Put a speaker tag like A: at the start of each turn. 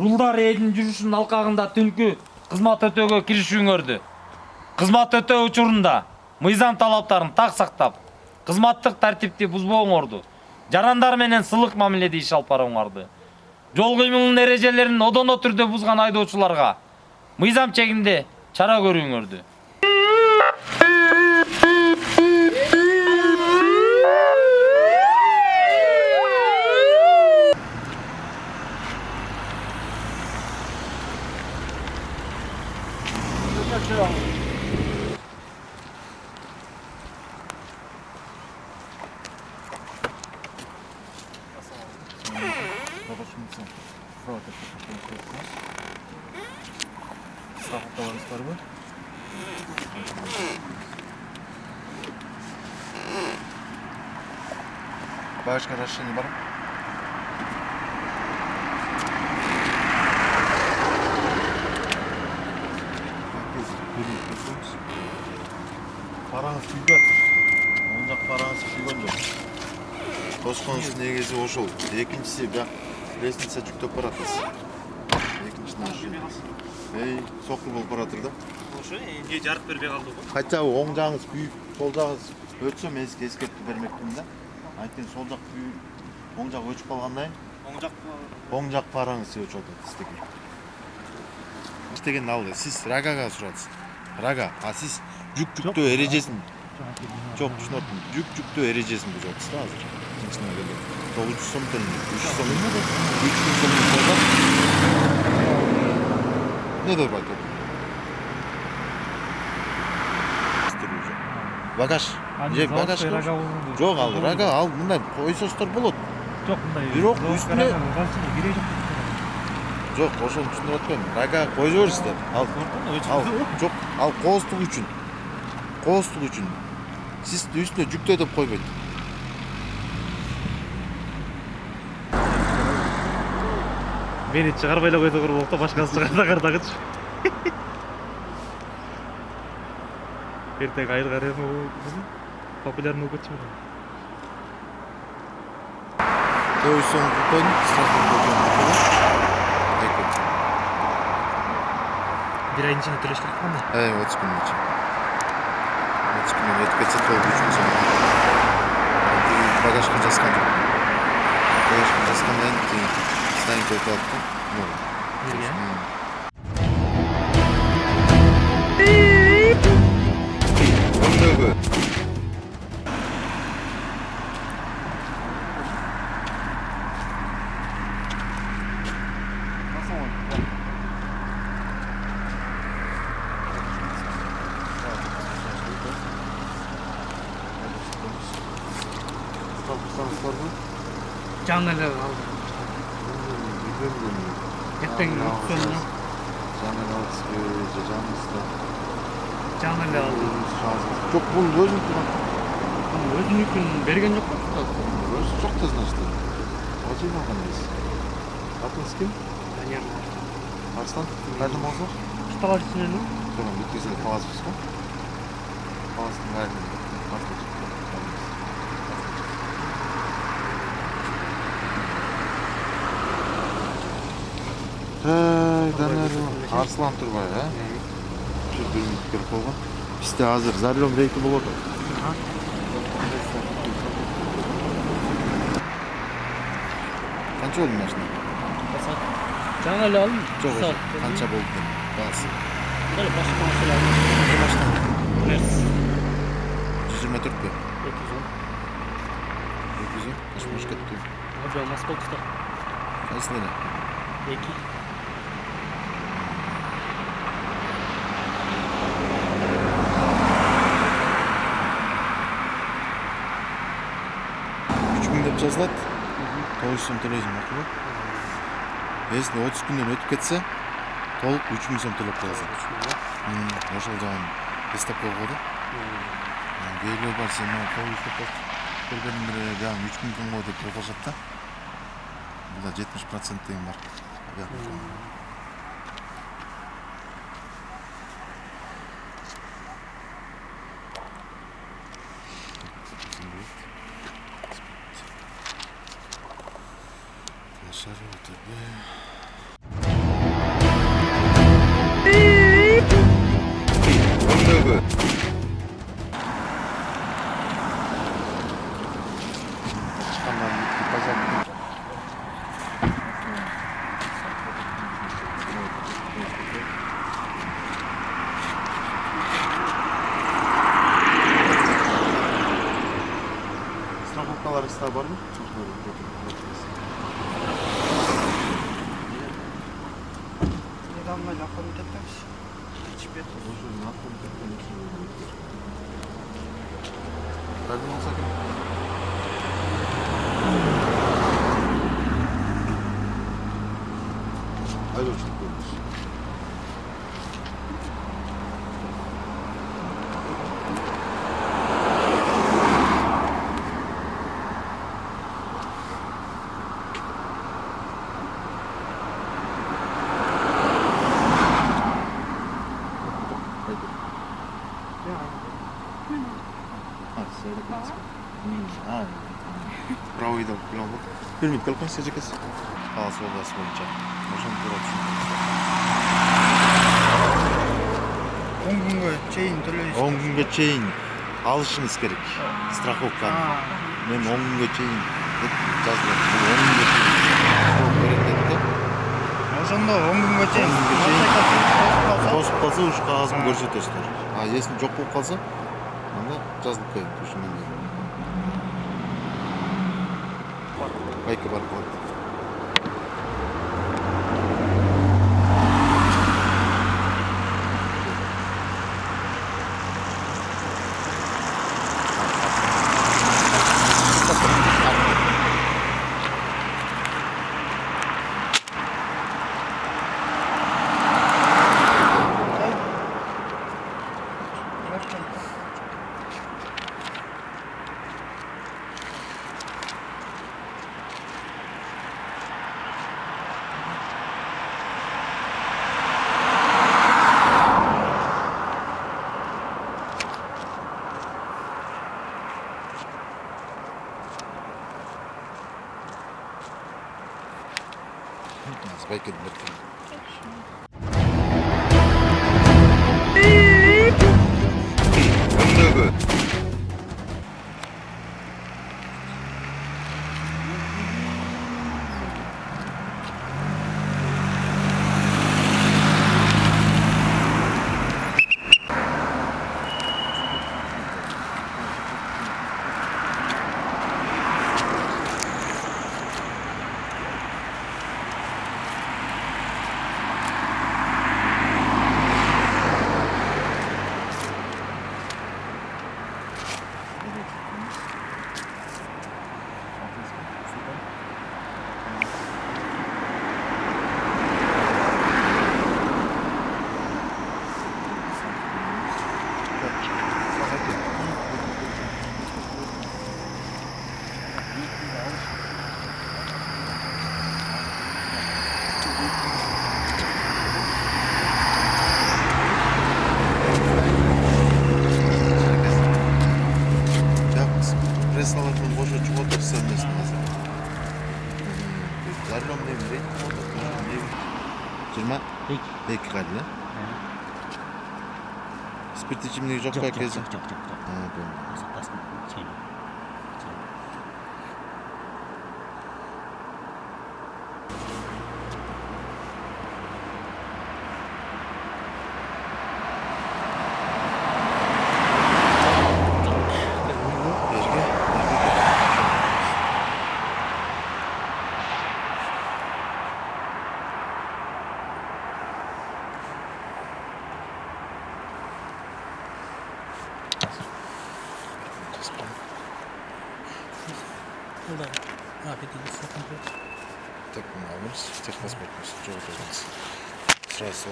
A: Рулдар элдин жүрүшүнүн алкагында түнкү кызмат өтөөгө киришүүңөрдү. Кызмат өтөө учурунда мыйзам талаптарын так сактап, кызматтык тартипти бузбооңорду, жарандар менен сылык мамиледе иш алып барууңарды, жол кыймылынын эрежелерин одоно түрдө бузган айдоочуларга мыйзам чегинде чара көрүүңөрдү.
B: Страховкаларыңыз бар ма? Багажка расширение бар ма? Параңыз күйіп жатыр. Оң жақ параңыз күйген жоқ. Тосқоныңыз негізі ошол. Екіншісі лестница жүктеп баратыз. Екіншісін ошол. Соққы болып баратыр да.
C: Ошо эмне жарык бербей калды го?
B: Кача оң жағыңыз күйіп, сол жағыңыз өтсө мен сизге эскертүү бермекмин да. Анткени сол жак күйүп, оң жак өчүп калгандан кийин оң жак параңыз өчүп атат истеги. Истеген ал, сиз рагага суратсыз. Рага, а сиз жүктөө эрежесин жок түшүнүп атам. Жүктөө эрежесин бузуп атасыз да азыр. Тынчына келген. 900 сом төлөнөт, 300 сом, 3000 сом болса. Не деп айтат? Багаж. Же багаж. Жок, ал рага, ал мындай койсостор болот.
C: Жок, мындай.
B: Бирок үстүнө жок, ошону түшүнүп атпайм. Рага койсо берсиздер. Ал жок, ал кооздук үчүн. Кооздук үчүн. Сиз үстүнө жүктөө деп койбойт.
C: Мени чыгарбай эле койсо болот да, башкасы чыгардагычы. Эртең айыл карема популярный көчү.
B: Тоюсон купон, страховка купон.
C: Бир айдын ичинде төлөш керек кандай?
B: 30 күн ичинде. 30 күн өтүп кетсе толук үчүн сом. Багажга жазган жок. Багажга жазгандан кийин станция өтөт да.
D: Жаңы эле алды. Эртең өтсөм. Жаңы эле алды.
B: Жок, бул өзүнүкү.
D: Өзүнүкүн берген жок го?
B: Өзү жок да значит. Ачын алган эмес. Атыңыз ким?
D: Данияр.
B: Арслан, кайдан болсо?
D: Сталачтын.
B: Жок, бүткөзүп каласыз го? Каластын кайдан? Данияр, Арслан Турбай, Şu durumda kerip olgan. Bizde hazır, zarlom reyti болот. Kança oldu машина?
D: Жаңы эле алдым.
B: Жок, канча болду? Баасы.
D: Дәл башка машина.
B: Не машина?
D: Мерс.
B: 124 бе?
D: 210.
B: 900? Каш маш кетти?
D: Абы Москвада.
B: Кайсылары?
D: 2.
B: Деп жазылат. 900 сом төлөйсүң, макулбу? Если 30 күндөн өтүп кетсе, толук 3000 сом төлөп каласың. Ошол жагын эстеп койгоду. Белгилөө бар, сен кол иштеп келгениң менен жагы 3000 сомго деп койгошот да. Бул 70% тең бар. Шару тебе. Сақта бар ма?
E: Недавно на комитетіміз.
B: Қайдан алса керек? Айдоочылық көрініш. Право идем, білем бұл. Бермейді, қалып қойыңыз, сәжекесі. Қаласы обласы бойынша. Можем тура түсіндіріңіз.
E: 10 күнге чейін төлейсіз.
B: 10 күнге чейін алышыңыз керек. Страховканы. Мен 10 күнге чейін деп жазылады. Бұл 10 күнге чейін керек деді.
E: Ошондо 10 күнге чейин.
B: Тосып қалса, уж қағазын көрсетесіздер. Если жоқ болып қалса, онда жазылып қойын. Ошондон кейін. Байка бар болады. Байканы берген. Өндегі. Салатын божа чего-то совместно. Зарлем не берейт, жиырма екі қады, спирт ішімдігі жоқ па кезі?
D: Жоқ. Сақтасын.
B: Так, техпаспорт, что это? Сразу